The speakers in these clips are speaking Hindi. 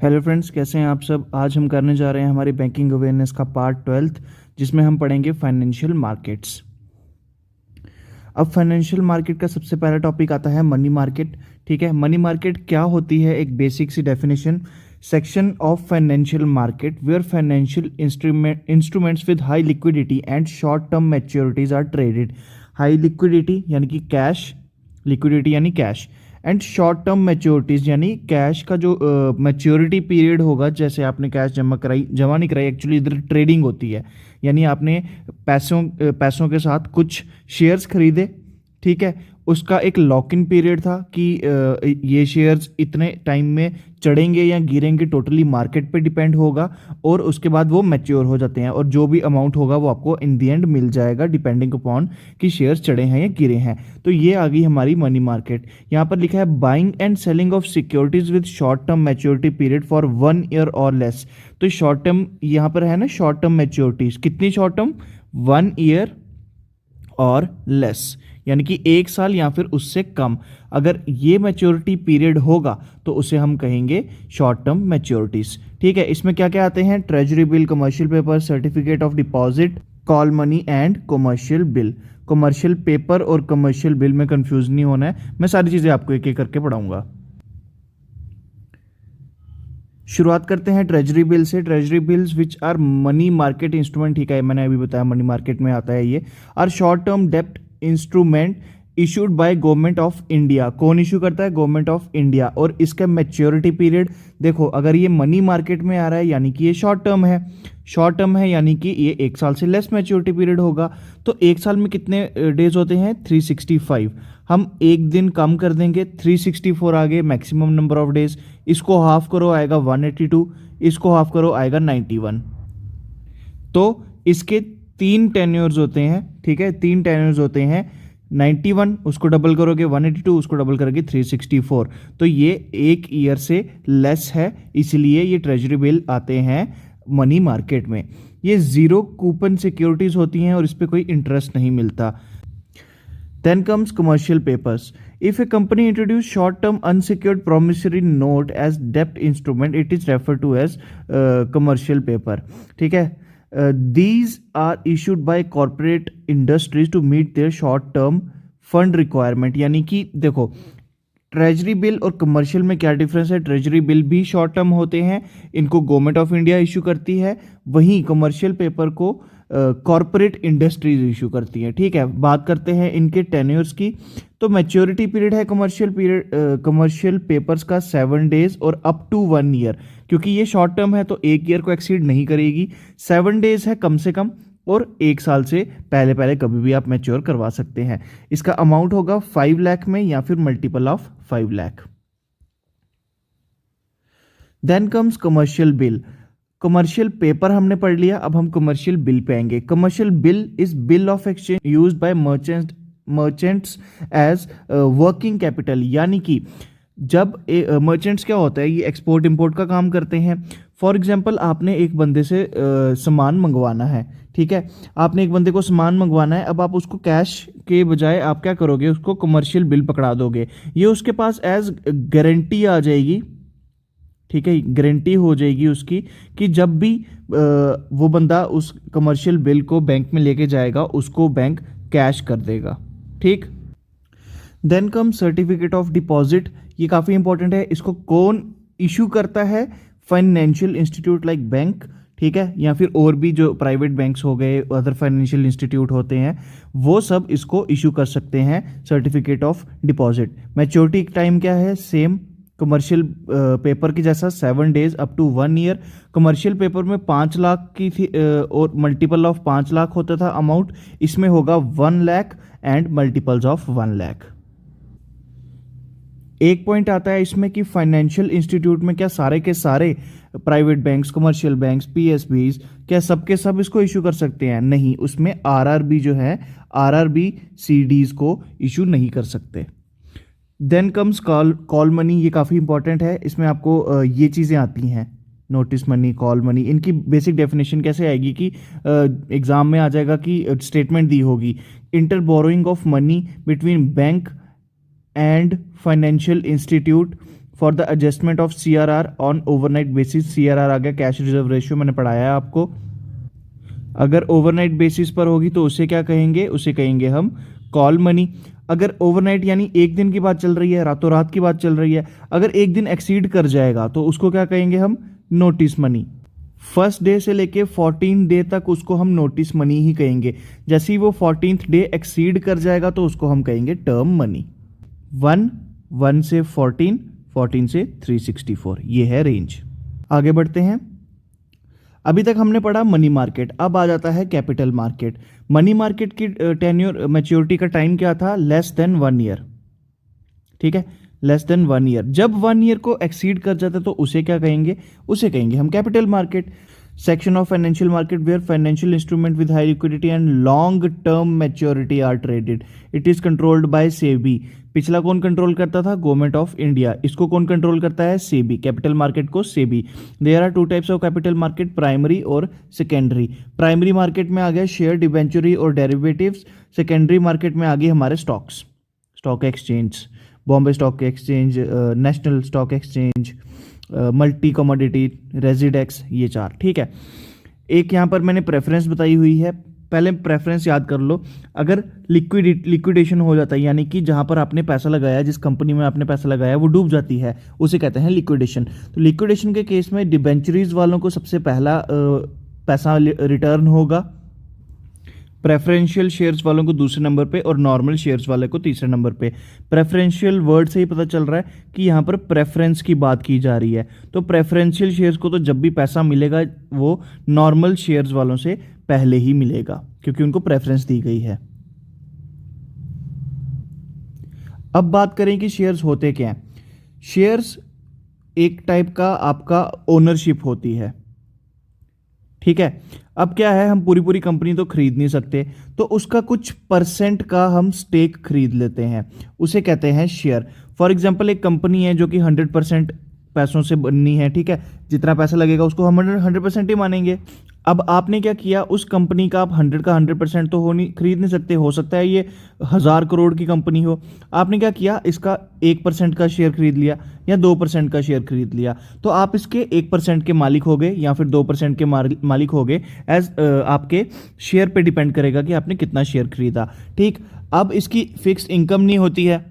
हेलो फ्रेंड्स, कैसे हैं आप सब। आज हम करने जा रहे हैं हमारी बैंकिंग अवेयरनेस का पार्ट 12 जिसमें हम पढ़ेंगे फाइनेंशियल मार्केट्स। अब फाइनेंशियल मार्केट का सबसे पहला टॉपिक आता है मनी मार्केट। ठीक है, मनी मार्केट क्या होती है, एक बेसिक सी definition. Section of financial market where financial instruments with high liquidity and short term maturities are traded. High liquidity यानी कि कैश, लिक्विडिटी यानी cash, and short term maturities यानी कैश का जो मैच्योरिटी पीरियड होगा, जैसे आपने कैश जमा नहीं कराई, एक्चुअली इधर ट्रेडिंग होती है, यानी आपने पैसों के साथ कुछ शेयर्स खरीदे। ठीक है, उसका एक लॉक इन पीरियड था कि ये शेयर्स इतने टाइम में चढ़ेंगे या गिरेंगे, टोटली मार्केट पे डिपेंड होगा, और उसके बाद वो मैच्योर हो जाते हैं और जो भी अमाउंट होगा वो आपको इन दी एंड मिल जाएगा डिपेंडिंग अपॉन कि शेयर्स चढ़े हैं या गिरे हैं। तो ये आ गई हमारी मनी मार्केट। यहाँ पर लिखा है buying and selling of securities with short term maturity period for 1 year और लेस। तो शॉर्ट टर्म यहाँ पर है ना, शॉर्ट टर्म मैच्योरिटीज कितनी शॉर्ट टर्म, 1 ईयर और लेस, यानी कि 1 साल या फिर उससे कम। अगर ये मैच्योरिटी पीरियड होगा तो उसे हम कहेंगे शॉर्ट टर्म मैच्योरिटीज। ठीक है, इसमें क्या क्या आते हैं, treasury bill, commercial paper, certificate of deposit, call money and commercial bill. Commercial paper और कमर्शियल बिल में कंफ्यूज नहीं होना है, मैं सारी चीजें आपको एक एक करके पढ़ाऊंगा। शुरुआत करते हैं ट्रेजरी बिल से। Treasury bills which are money market instrument, ठीक है, मैंने अभी बताया मनी मार्केट में आता है ये, आर शॉर्ट टर्म डेप्ट instrument issued by government of India. कौन इशू करता है, गवर्नमेंट ऑफ इंडिया। और इसका मैच्योरिटी पीरियड देखो, अगर ये मनी मार्केट में आ रहा है यानी कि ये शॉर्ट टर्म है, शॉर्ट टर्म है यानी कि ये 1 साल से लेस मैच्योरिटी पीरियड होगा। तो 1 साल में कितने डेज होते हैं, 365। हम एक दिन कम कर देंगे, 364 आगे मैक्सिमम नंबर ऑफ डेज। इसको हाफ करो आएगा 182, इसको हाफ करो आएगा 91। तो इसके 3 टेन्योर्स होते हैं। ठीक है, 3 टेन्योर्स होते हैं, 91 उसको डबल करोगे 182, उसको डबल करोगे 364। तो ये 1 ईयर से लेस है, इसलिए ये ट्रेजरी बिल आते हैं मनी मार्केट में। ये जीरो कूपन सिक्योरिटीज होती हैं और इस पर कोई इंटरेस्ट नहीं मिलता। Then comes commercial papers. If a company introduce short-term unsecured promissory note as debt instrument, it is referred to as commercial paper. ठीक है, these are issued by corporate industries to meet their short-term fund requirement. यानी कि देखो, ट्रेजरी बिल और कमर्शियल में क्या डिफरेंस है। ट्रेजरी बिल भी शॉर्ट टर्म होते हैं, इनको गवर्नमेंट ऑफ इंडिया इशू करती है, वहीं कमर्शियल पेपर को कॉरपोरेट इंडस्ट्रीज इशू करती है। ठीक है, बात करते हैं इनके टेन्योर्स की। तो मैच्योरिटी पीरियड है कमर्शियल पेपर्स का 7 डेज और अप टू 1 ईयर। क्योंकि ये शॉर्ट टर्म है तो 1 ईयर को एक्सीड नहीं करेगी, 7 डेज है कम से कम, और 1 साल से पहले पहले कभी भी आप मैच्योर करवा सकते हैं। इसका अमाउंट होगा 5 लाख में या फिर multiple of 5 lakh. Then comes commercial bill. Commercial paper हमने पढ़ लिया, अब हम कमर्शियल बिल पे आएंगे। Commercial bill is bill of exchange used by merchants as working capital. यानी कि जब मर्चेंट्स क्या होता है, ये एक्सपोर्ट इंपोर्ट का काम करते हैं। फॉर एग्जांपल, आपने एक बंदे से सामान मंगवाना है। ठीक है, आपने एक बंदे को सामान मंगवाना है, अब आप उसको कैश के बजाय आप क्या करोगे, उसको कमर्शियल बिल पकड़ा दोगे। ये उसके पास एज गारंटी आ जाएगी। ठीक है, गारंटी हो जाएगी उसकी कि जब भी वो बंदा उस कमर्शियल बिल को बैंक में लेके जाएगा, उसको बैंक कैश कर देगा। ठीक, then come certificate of deposit. ये काफ़ी इंपॉर्टेंट है। इसको कौन इशू करता है, फाइनेंशियल इंस्टीट्यूट लाइक बैंक। ठीक है, या फिर और भी जो प्राइवेट बैंक्स हो गए, अदर फाइनेंशियल इंस्टीट्यूट होते हैं, वो सब इसको इशू कर सकते हैं certificate of deposit. Maturity time क्या है, सेम कमर्शियल पेपर की जैसा 7 days up to 1 year. Commercial paper में 5 लाख की थी और मल्टीपल ऑफ 5 लाख होता था अमाउंट, इसमें होगा 1 lakh and multiples of 1 lakh. एक पॉइंट आता है इसमें कि फाइनेंशियल इंस्टीट्यूट में क्या सारे के सारे private banks, commercial banks, PSBs, क्या सब के सब इसको इशू कर सकते हैं? नहीं, उसमें आरआरबी जो है, आरआरबी सीडीज को इशू नहीं कर सकते। Then comes call money. ये काफ़ी इंपॉर्टेंट है, इसमें आपको ये चीज़ें आती हैं, नोटिस मनी, कॉल मनी। इनकी बेसिक डेफिनेशन कैसे आएगी कि एग्जाम में आ जाएगा कि स्टेटमेंट दी होगी, inter borrowing of money between bank and financial institute for the adjustment of CRR on overnight basis. CRR आ गया कैश रिजर्व रेशियो, मैंने पढ़ाया है आपको। अगर ओवरनाइट बेसिस पर होगी तो उसे क्या कहेंगे, उसे कहेंगे हम कॉल मनी। अगर ओवरनाइट यानी एक दिन की बात चल रही है, रातों रात की बात चल रही है, अगर एक दिन एक्सीड कर जाएगा तो उसको क्या कहेंगे हम, नोटिस मनी। फर्स्ट डे से लेके 14 डे तक उसको हम नोटिस मनी ही कहेंगे। जैसे ही वो 14th डे एक्सीड कर जाएगा तो उसको हम कहेंगे टर्म मनी। 1 से 14 से 364, ये है रेंज। आगे बढ़ते हैं। अभी तक हमने पढ़ा मनी मार्केट, अब आ जाता है कैपिटल मार्केट। मनी मार्केट की टेन्योर मैच्योरिटी का टाइम क्या था, लेस देन 1 ईयर। ठीक है, लेस देन 1 ईयर। जब 1 ईयर को एक्सीड कर जाता है तो उसे क्या कहेंगे, उसे कहेंगे हम capital market. Section of financial market where financial instrument with high liquidity and long term maturity are traded. It is controlled by SEBI. पिछला कौन कंट्रोल करता था, गवर्नमेंट ऑफ इंडिया। इसको कौन कंट्रोल करता है, सेबी। कैपिटल मार्केट को SEBI. There are 2 types of capital market, primary और सेकेंडरी। प्राइमरी मार्केट में आ गया शेयर, डिबेंचरी और डेरिवेटिव्स। सेकेंडरी मार्केट में आ गई हमारे stocks, stock exchange, Bombay stock exchange, national stock exchange, multi commodity, Residex, ये 4। ठीक है, एक यहाँ पर मैंने प्रेफरेंस बताई हुई है, पहले प्रेफरेंस याद कर लो। अगर लिक्विडेशन हो जाता है, यानी कि जहाँ पर आपने पैसा लगाया, जिस कंपनी में आपने पैसा लगाया वो डूब जाती है, उसे कहते हैं लिक्विडेशन। तो लिक्विडेशन के केस में डिबेंचरीज वालों को सबसे पहला पैसा रिटर्न होगा, प्रेफरेंशियल शेयर्स वालों को दूसरे नंबर पे और नॉर्मल शेयर्स वाले को तीसरे नंबर पे। प्रेफरेंशियल वर्ड से ही पता चल रहा है कि यहाँ पर प्रेफरेंस की बात की जा रही है। तो प्रेफरेंशियल शेयर्स को तो जब भी पैसा मिलेगा वो नॉर्मल शेयर्स वालों से पहले ही मिलेगा, क्योंकि उनको प्रेफरेंस दी गई है। अब बात करें कि शेयर्स होते क्या हैं। शेयर्स एक टाइप का आपका ओनरशिप होती है। ठीक है, अब क्या है, हम पूरी पूरी कंपनी तो खरीद नहीं सकते, तो उसका कुछ परसेंट का हम स्टेक खरीद लेते हैं, उसे कहते हैं शेयर। फॉर एग्जांपल, एक कंपनी है जो कि 100% पैसों से बननी है। ठीक है, जितना पैसा लगेगा उसको हम 100% ही मानेंगे। अब आपने क्या किया, उस कंपनी का आप 100 का 100% तो खरीद नहीं सकते, हो सकता है ये 1000 करोड़ की कंपनी हो। आपने क्या किया, इसका 1% का शेयर खरीद लिया या 2% का शेयर खरीद लिया, तो आप इसके 1% के मालिक हो गए या फिर 2% के मालिक हो गए। एज आपके शेयर पे डिपेंड करेगा कि आपने कितना शेयर खरीदा। ठीक, अब इसकी फिक्स इनकम नहीं होती है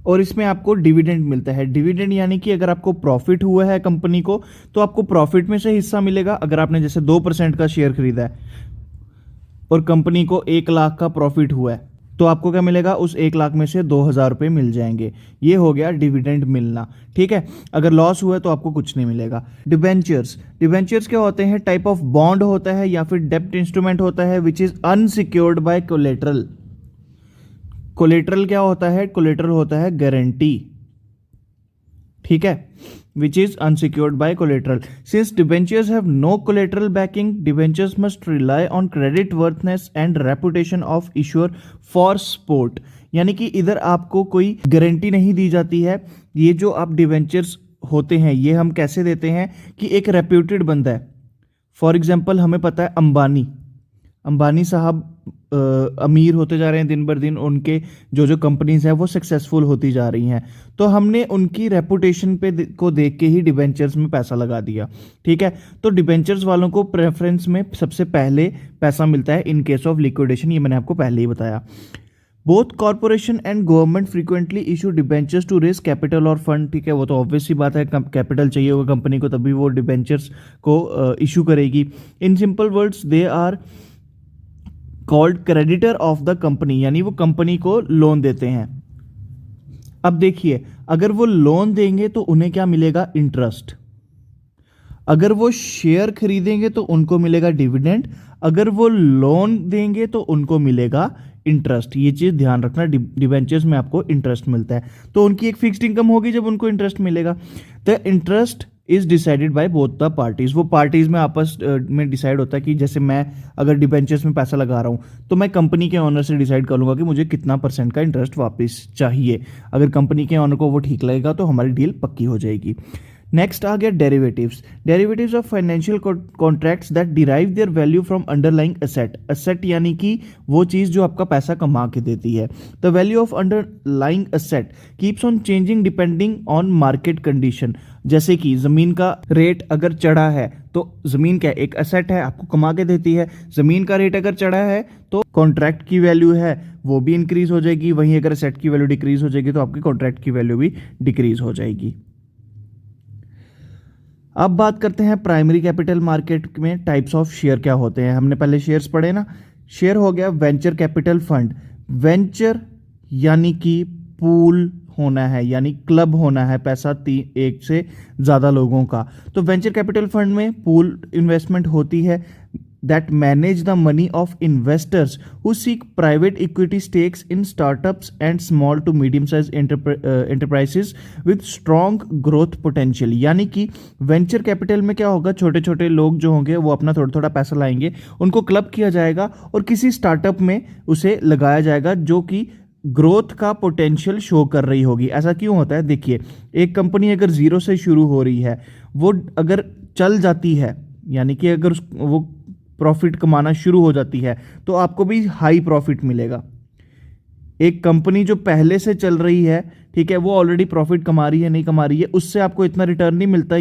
और इसमें आपको डिविडेंड मिलता है। डिविडेंड यानी कि अगर आपको प्रॉफिट हुआ है कंपनी को तो आपको प्रॉफिट में से हिस्सा मिलेगा। अगर आपने जैसे 2% का शेयर खरीदा है और कंपनी को 1 लाख का प्रॉफिट हुआ है तो आपको क्या मिलेगा, उस 1 लाख में से 2000 रुपये मिल जाएंगे। ये हो गया डिविडेंड मिलना। ठीक है, अगर लॉस हुआ है तो आपको कुछ नहीं मिलेगा। डिबेंचर्स, डिबेंचर्स क्या होते हैं, टाइप ऑफ बॉन्ड होता है या फिर डेब्ट इंस्ट्रूमेंट होता है which is unsecured by collateral. Collateral क्या होता है, कोलेटरल होता है गारंटी। ठीक है, which is unsecured by collateral. Since debentures have no collateral backing, debentures must rely on credit worthiness and reputation of issuer for support. यानी कि इधर आपको कोई गारंटी नहीं दी जाती है। ये जो आप डिबेंचर्स होते हैं ये हम कैसे देते हैं कि एक रेप्यूटेड बंदा है। फॉर एग्जाम्पल, हमें पता है अंबानी साहब अमीर होते जा रहे हैं दिन बर दिन, उनके जो कंपनीज हैं वो सक्सेसफुल होती जा रही हैं, तो हमने उनकी रेपुटेशन पे को देख के ही डिबेंचर्स में पैसा लगा दिया। ठीक है, तो डिबेंचर्स वालों को प्रेफरेंस में सबसे पहले पैसा मिलता है इन केस ऑफ लिक्विडेशन, ये मैंने आपको पहले ही बताया। Both corporation and government frequently issue debentures to raise capital और फंड। ठीक है, वो तो ऑब्वियस सी बात है, कैपिटल चाहिए होगा कंपनी को तभी वो डिबेंचर्स को इशू करेगी। In simple words, they are called creditor of the company, यानी वो कंपनी को लोन देते हैं। अब देखिए, अगर वो लोन देंगे तो उन्हें क्या मिलेगा, इंटरेस्ट। अगर वो शेयर खरीदेंगे तो उनको मिलेगा डिविडेंड। अगर वो लोन देंगे तो उनको मिलेगा इंटरेस्ट। ये चीज ध्यान रखना, डिबेंचर्स में आपको इंटरेस्ट मिलता है, तो उनकी एक फिक्स्ड इनकम होगी जब उनको इंटरेस्ट मिलेगा। The interest is decided by both the parties. वो पार्टीज में आपस में डिसाइड होता है कि जैसे मैं अगर डिबेंचर्स में पैसा लगा रहा हूँ तो मैं कंपनी के ऑनर से डिसाइड कर लूँगा कि मुझे कितना % का इंटरेस्ट वापस चाहिए। अगर कंपनी के ऑनर को वो ठीक लगेगा तो हमारी डील पक्की हो जाएगी। नेक्स्ट आ गया derivatives. Derivatives of financial contracts that derive their value from underlying asset. Asset यानी कि वो चीज़ जो आपका पैसा कमा के देती है। The value of underlying asset keeps on changing depending on market condition. जैसे कि ज़मीन का रेट अगर चढ़ा है तो ज़मीन क्या एक एसेट है, आपको कमा के देती है। ज़मीन का रेट अगर चढ़ा है तो कॉन्ट्रैक्ट की वैल्यू है वो भी इंक्रीज हो जाएगी, वहीं अगर एसेट की वैल्यू डिक्रीज हो जाएगी तो आपकी कॉन्ट्रैक्ट की वैल्यू भी डिक्रीज हो जाएगी। अब बात करते हैं प्राइमरी कैपिटल मार्केट में टाइप्स ऑफ शेयर क्या होते हैं। हमने पहले शेयर्स पढ़े ना। शेयर हो गया वेंचर कैपिटल फंड। वेंचर यानी कि पूल होना है, यानी क्लब होना है पैसा एक से ज़्यादा लोगों का। तो वेंचर कैपिटल फंड में पूल इन्वेस्टमेंट होती है that manage the money of investors who seek private equity stakes in startups and small to medium sized enterprises with strong growth potential। यानी कि वेंचर कैपिटल में क्या होगा, छोटे छोटे लोग जो होंगे वो अपना थोड़ा थोड़ा पैसा लाएंगे, उनको क्लब किया जाएगा और किसी स्टार्टअप में उसे लगाया जाएगा जो कि ग्रोथ का पोटेंशियल शो कर रही होगी। ऐसा क्यों होता है, देखिए एक कंपनी अगर जीरो से शुरू हो रही है, वो अगर चल जाती है यानी कि अगर वो प्रॉफिट कमाना शुरू हो जाती है तो आपको भी हाई प्रॉफिट मिलेगा। एक कंपनी जो पहले से चल रही है, ठीक है, वो ऑलरेडी प्रॉफिट कमा रही है नहीं कमा रही है, उससे आपको इतना रिटर्न नहीं मिलता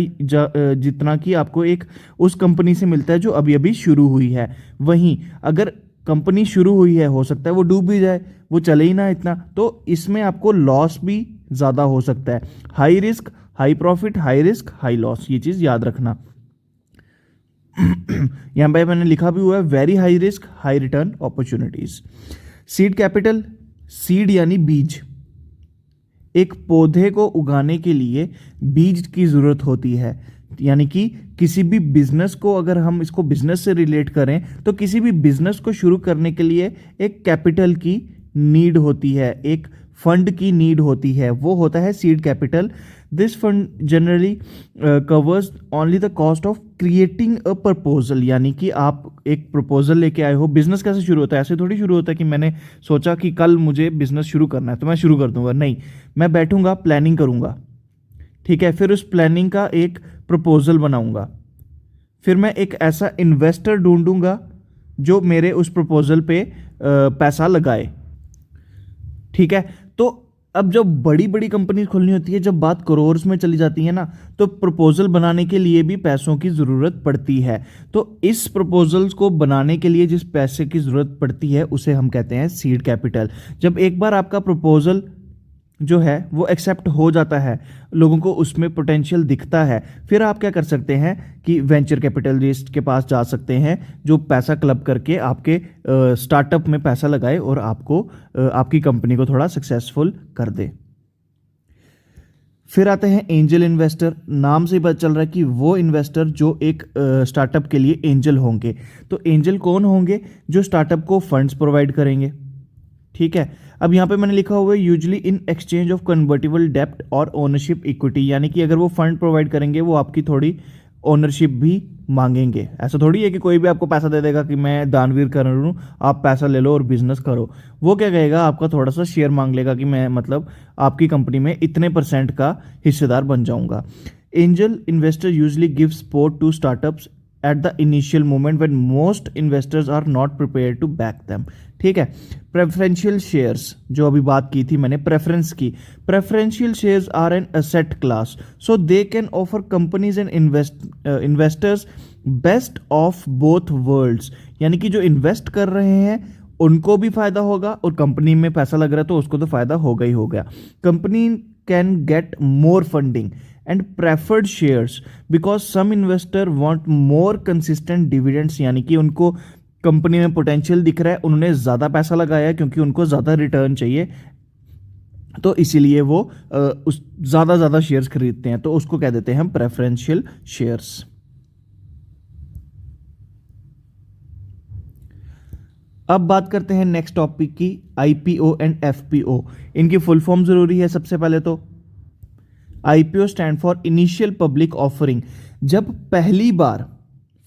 जितना कि आपको एक उस कंपनी से मिलता है जो अभी अभी शुरू हुई है। वहीं अगर कंपनी शुरू हुई है, हो सकता है वो डूब भी जाए, वो चले ही ना इतना, तो इसमें आपको लॉस भी ज़्यादा हो सकता है। High risk high profit, high risk high loss, ये चीज़ याद रखना। यहां पे मैंने लिखा भी हुआ है very high risk high return opportunities. Seed capital, seed यानी बीज। एक पौधे को उगाने के लिए बीज की जरूरत होती है, यानी कि किसी भी बिजनेस को, अगर हम इसको बिजनेस से रिलेट करें तो किसी भी बिजनेस को शुरू करने के लिए एक कैपिटल की नीड होती है, एक फंड की नीड होती है, वो होता है seed capital. This fund generally covers only the cost of creating a proposal. यानी कि आप एक प्रपोजल लेके आए हो। बिजनेस कैसे शुरू होता है, ऐसे थोड़ी शुरू होता है कि मैंने सोचा कि कल मुझे बिजनेस शुरू करना है तो मैं शुरू कर दूंगा, नहीं, मैं बैठूंगा, प्लानिंग करूंगा, ठीक है, फिर उस प्लानिंग का एक प्रपोजल बनाऊंगा, फिर मैं एक ऐसा इन्वेस्टर ढूंढूंगा जो मेरे उस प्रपोजल पे पैसा लगाए, ठीक है। तो अब जब बड़ी बड़ी कंपनी खोलनी होती है, जब बात करोर्स में चली जाती है ना, तो प्रपोजल बनाने के लिए भी पैसों की ज़रूरत पड़ती है। तो इस प्रपोजल्स को बनाने के लिए जिस पैसे की ज़रूरत पड़ती है उसे हम कहते हैं सीड कैपिटल। जब एक बार आपका प्रपोजल जो है वो एक्सेप्ट हो जाता है, लोगों को उसमें पोटेंशियल दिखता है, फिर आप क्या कर सकते हैं कि वेंचर कैपिटलिस्ट के पास जा सकते हैं जो पैसा क्लब करके आपके स्टार्टअप में पैसा लगाए और आपको आपकी कंपनी को थोड़ा सक्सेसफुल कर दे। फिर आते हैं एंजल इन्वेस्टर। नाम से पता चल रहा है कि वो इन्वेस्टर जो एक स्टार्टअप के लिए एंजल होंगे। तो एंजल कौन होंगे, जो स्टार्टअप को फंड्स प्रोवाइड करेंगे, ठीक है। अब यहाँ पे मैंने लिखा हुआ है usually in exchange of convertible डेप्ट और ओनरशिप इक्विटी। यानी कि अगर वो फंड प्रोवाइड करेंगे वो आपकी थोड़ी ओनरशिप भी मांगेंगे। ऐसा थोड़ी है कि कोई भी आपको पैसा दे देगा कि मैं दानवीर कर रहा हूँ, आप पैसा ले लो और बिजनेस करो। वो क्या कहेगा, आपका थोड़ा सा शेयर मांग लेगा कि मैं मतलब आपकी कंपनी में इतने % का हिस्सेदार बन जाऊंगा। Angel investor usually give support to startups at the initial moment when most investors are not prepared to back them, ठीक है। प्रेफरेंशियल शेयर्स, जो अभी बात की थी मैंने प्रेफरेंस की, preferential shares are an asset class, so they can offer companies and investors best of both worlds. यानी कि जो इन्वेस्ट कर रहे हैं उनको भी फायदा होगा और कंपनी में पैसा लग रहा है तो उसको तो फायदा होगा ही होगा। Company can get more funding and preferred shares because some investor want more consistent dividends। यानी कि उनको कंपनी में पोटेंशियल दिख रहा है, उन्होंने ज़्यादा पैसा लगाया है क्योंकि उनको ज़्यादा रिटर्न चाहिए, तो इसीलिए वो उस ज़्यादा शेयर्स खरीदते हैं, तो उसको कह देते हैं हम प्रेफरेंशियल शेयर्स। अब बात करते हैं नेक्स्ट टॉपिक की, आईपीओ एंड एफपीओ। इनकी फुल फॉर्म ज़रूरी है। सबसे पहले तो IPO stand for initial public offering. जब पहली बार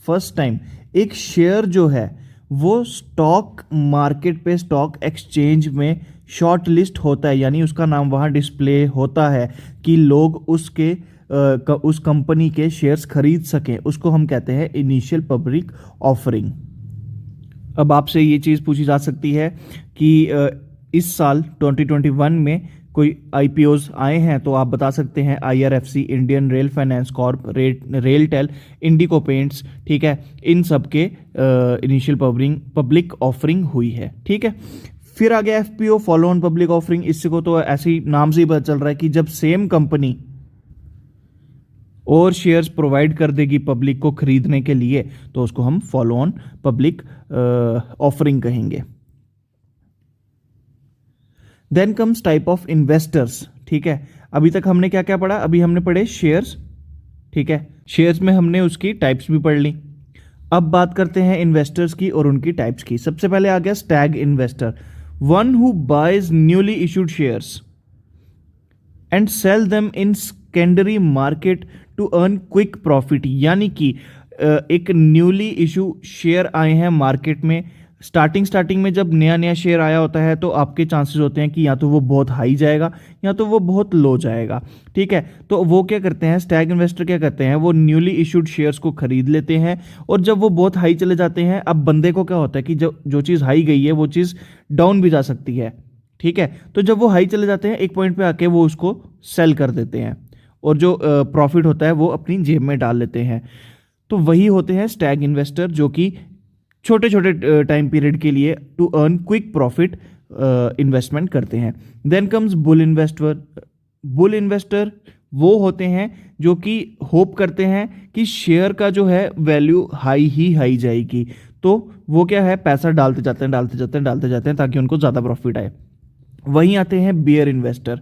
फर्स्ट टाइम एक शेयर जो है वो स्टॉक मार्केट पे, स्टॉक एक्सचेंज में शॉर्ट लिस्ट होता है, यानी उसका नाम वहाँ डिस्प्ले होता है कि लोग उसके उस कंपनी के शेयर्स खरीद सकें, उसको हम कहते हैं इनिशियल पब्लिक ऑफरिंग। अब आपसे ये चीज़ पूछी जा सकती है कि इस साल 2021 में कोई आईपीओज आए हैं, तो आप बता सकते हैं IRFC, Indian rail finance corp, RailTel, Indigo Paints, ठीक है, इन सब के इनिशियल पब्लिक ऑफरिंग हुई है, ठीक है। फिर आ गया FPO, follow on public offering. इसको तो ऐसे ही नाम से ही पता चल रहा है कि जब सेम कंपनी और शेयर्स प्रोवाइड कर देगी पब्लिक को खरीदने के लिए, तो उसको हम फॉलो ऑन पब्लिक ऑफरिंग कहेंगे। Then comes type of investors, ठीक है। अभी तक हमने क्या क्या पढ़ा? अभी हमने पढ़े शेयर्स, ठीक है, शेयर्स में हमने उसकी टाइप्स भी पढ़ ली। अब बात करते हैं इन्वेस्टर्स की और उनकी टाइप्स की। सबसे पहले आ गया stag investor, one who buys newly issued shares and sell them in secondary market to earn quick profit. यानी कि एक न्यूली इशू शेयर आए हैं मार्केट में, स्टार्टिंग में जब नया नया शेयर आया होता है तो आपके चांसेस होते हैं कि या तो वो बहुत हाई जाएगा या तो वो बहुत लो जाएगा, ठीक है। तो वो क्या करते हैं, स्टैग इन्वेस्टर क्या करते हैं, वो न्यूली इशूड शेयर्स को खरीद लेते हैं, और जब वो बहुत हाई चले जाते हैं, अब बंदे को क्या होता है कि जो चीज़ हाई गई है वो चीज़ डाउन भी जा सकती है, ठीक है। तो जब वो हाई चले जाते हैं, एक पॉइंट पे आके वो उसको सेल कर देते हैं, और जो प्रॉफिट होता है वो अपनी जेब में डाल लेते हैं। तो वही होते हैं स्टैग इन्वेस्टर, जो कि छोटे छोटे टाइम पीरियड के लिए to earn quick profit investment करते हैं। Then comes bull investor. Bull investor वो होते हैं जो कि होप करते हैं कि शेयर का जो है वैल्यू हाई जाएगी, तो वो क्या है, पैसा डालते जाते हैं ताकि उनको ज़्यादा प्रॉफिट आए। वहीं आते हैं बियर इन्वेस्टर।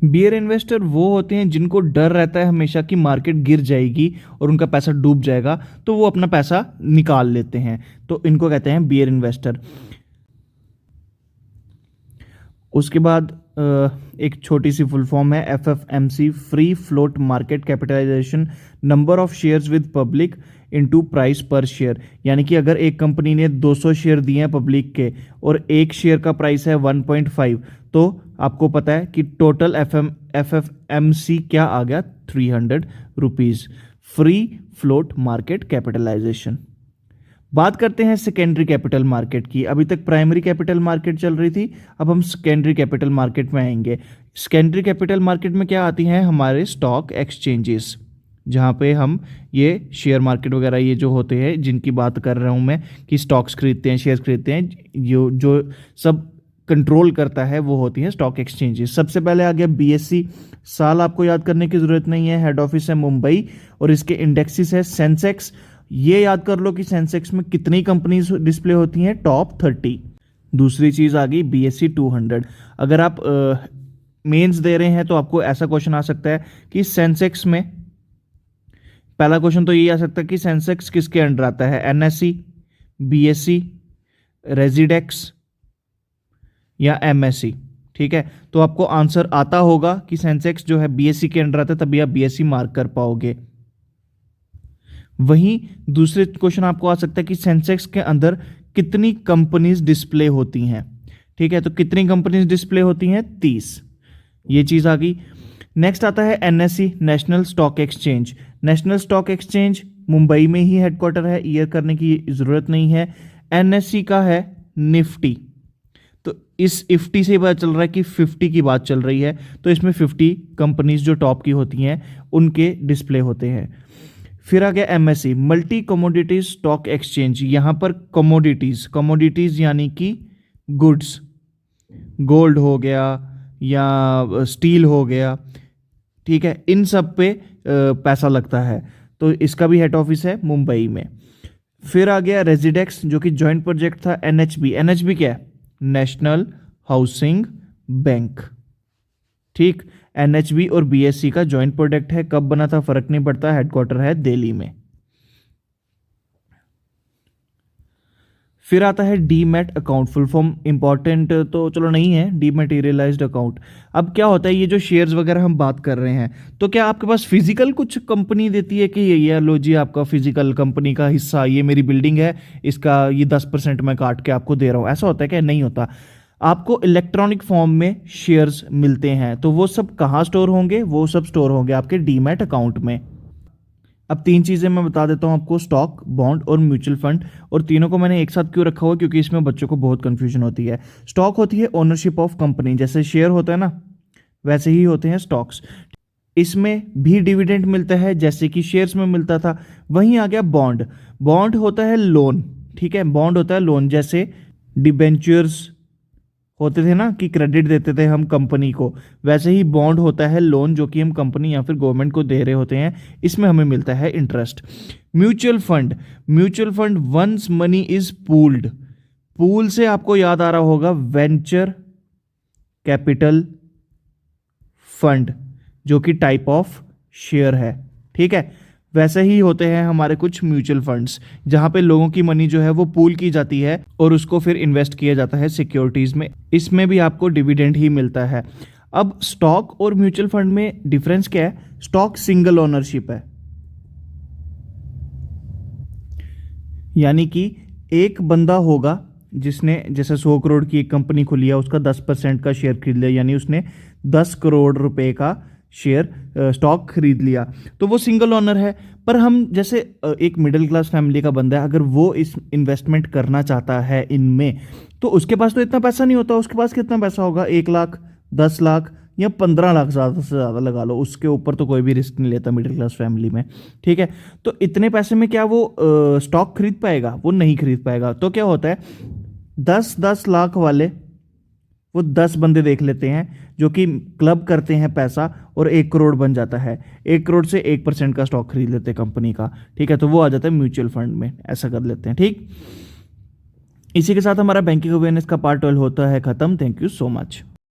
बियर इन्वेस्टर वो होते हैं जिनको डर रहता है हमेशा कि मार्केट गिर जाएगी और उनका पैसा डूब जाएगा, तो वो अपना पैसा निकाल लेते हैं, तो इनको कहते हैं बियर इन्वेस्टर। उसके बाद एक छोटी सी फुल फॉर्म है FFMC, free float market capitalization, number of shares with public into price per share. यानी कि अगर एक कंपनी ने 200 शेयर दिए हैं पब्लिक के और एक शेयर का प्राइस है 1.5, तो आपको पता है कि टोटल एफएफएमसी क्या आ गया, 300 rupees, free float market capitalization. बात करते हैं सेकेंडरी कैपिटल मार्केट की। अभी तक प्राइमरी कैपिटल मार्केट चल रही थी, अब हम सेकेंडरी कैपिटल मार्केट में आएंगे। सेकेंडरी कैपिटल मार्केट में क्या आती हैं, हमारे स्टॉक एक्सचेंजेस, जहाँ पे हम ये शेयर मार्केट वगैरह ये जो होते हैं जिनकी बात कर रहा हूँ मैं कि स्टॉक्स खरीदते हैं, शेयर्स खरीदते हैं, जो सब कंट्रोल करता है वो होती है स्टॉक एक्सचेंजेस। सबसे पहले आ गया बीएससी, साल आपको याद करने की ज़रूरत नहीं है, हेड ऑफिस है मुंबई और इसके इंडेक्सेस है सेंसेक्स। ये याद कर लो कि सेंसेक्स में कितनी कंपनीज डिस्प्ले होती हैं, टॉप 30। दूसरी चीज़ आ गई बीएससी 200। अगर आप मेंस दे रहे हैं तो आपको ऐसा क्वेश्चन आ सकता है कि सेंसेक्स में, पहला क्वेश्चन तो ये आ सकता है कि सेंसेक्स किसके अंडर आता है, एनएससी, बीएससी, रेजिडेक्स या एमएससी, ठीक है। तो आपको आंसर आता होगा कि सेंसेक्स जो है बीएससी के अंडर आता है, तभी आप बीएससी मार्क कर पाओगे। वहीं दूसरे क्वेश्चन आपको आ सकता है कि सेंसेक्स के अंदर कितनी कंपनीज डिस्प्ले होती हैं, ठीक है। तो कितनी कंपनीज डिस्प्ले होती हैं, 30, ये चीज आ गई। नेक्स्ट आता है NSC, national stock exchange. National stock exchange Mumbai में ही हेडक्वार्टर है, ईयर करने की जरूरत नहीं है। एनएससी का है निफ्टी, तो इस इफ्टी से पता चल रहा है कि 50 की बात चल रही है, तो इसमें 50 कंपनीज जो टॉप की होती हैं उनके डिस्प्ले होते हैं। फिर आ गया MSc, multi commodities stock exchange. यहां पर कमोडिटीज यानी कि गुड्स, गोल्ड हो गया या स्टील हो गया, ठीक है, इन सब पे पैसा लगता है, तो इसका भी हेड ऑफिस है मुंबई में। फिर आ गया रेजिडेक्स, जो कि जॉइंट प्रोजेक्ट था एनएचबी। एनएचबी क्या है, नेशनल हाउसिंग बैंक, ठीक। एनएचबी और बीएससी का जॉइंट प्रोडक्ट है, कब बना था फर्क नहीं पड़ता, हेडक्वार्टर है दिल्ली में। फिर आता है demat account, full form important तो चलो नहीं है, डीमैटेरियलाइज्ड अकाउंट। अब क्या होता है, ये जो शेयर्स वगैरह हम बात कर रहे हैं, तो क्या आपके पास फिजिकल कुछ कंपनी देती है कि ये लो जी आपका फिजिकल कंपनी का हिस्सा, ये मेरी बिल्डिंग है, इसका ये 10% मैं काट के आपको दे रहा हूं, ऐसा होता है क्या, नहीं होता। आपको इलेक्ट्रॉनिक फॉर्म में शेयर्स मिलते हैं। तो वो सब कहाँ स्टोर होंगे? वो सब स्टोर होंगे आपके डीमैट अकाउंट में। अब 3 चीज़ें मैं बता देता हूँ आपको, स्टॉक, बॉन्ड और म्यूचुअल फंड। और तीनों को मैंने एक साथ क्यों रखा हुआ? क्योंकि इसमें बच्चों को बहुत कंफ्यूजन होती है। स्टॉक होती है ओनरशिप ऑफ कंपनी, जैसे शेयर होता है ना, वैसे ही होते हैं स्टॉक्स। इसमें भी डिविडेंड मिलता है जैसे कि शेयर्स में मिलता था। वहीं आ गया बॉन्ड। बॉन्ड होता है लोन, ठीक है, बॉन्ड होता है लोन, जैसे डिबेंचर्स होते थे ना कि क्रेडिट देते थे हम कंपनी को, वैसे ही बॉन्ड होता है लोन जो कि हम कंपनी या फिर गवर्नमेंट को दे रहे होते हैं, इसमें हमें मिलता है interest. Mutual fund, mutual fund once money is pooled. Pool से आपको याद आ रहा होगा वेंचर कैपिटल फंड, जो कि टाइप ऑफ शेयर है, ठीक है। वैसे ही होते हैं हमारे कुछ म्यूचुअल फंड्स, जहां पे लोगों की मनी जो है वो पूल की जाती है और उसको फिर इन्वेस्ट किया जाता है सिक्योरिटीज में। इसमें भी आपको डिविडेंड ही मिलता है। अब स्टॉक और म्यूचुअल फंड में डिफरेंस क्या है? स्टॉक सिंगल ओनरशिप है, यानी कि एक बंदा होगा जिसने जैसे 100 करोड़ की एक कंपनी खुली है, उसका 10% का शेयर खरीद लिया, यानी उसने 10 करोड़ रुपए का शेयर स्टॉक खरीद लिया, तो वो सिंगल ओनर है। पर हम जैसे एक मिडिल क्लास फैमिली का बंदा है, अगर वो इस इन्वेस्टमेंट करना चाहता है इनमें, तो उसके पास तो इतना पैसा नहीं होता। उसके पास कितना पैसा होगा? 1 लाख, 10 लाख या 15 लाख, ज़्यादा से ज़्यादा लगा लो। उसके ऊपर तो कोई भी रिस्क नहीं लेता मिडिल क्लास फैमिली में, ठीक है। तो इतने पैसे में क्या वो स्टॉक खरीद पाएगा? वो नहीं खरीद पाएगा। तो क्या होता है, 10-10 लाख वाले वो 10 बंदे देख लेते हैं जो कि क्लब करते हैं पैसा, और 1 करोड़ बन जाता है। 1 करोड़ से 1% का स्टॉक खरीद लेते हैं कंपनी का, ठीक है। तो वो आ जाता है म्यूचुअल फंड में, ऐसा कर लेते हैं, ठीक। इसी के साथ हमारा बैंकिंग अवेयरनेस का पार्ट 12 होता है खत्म। Thank you so much.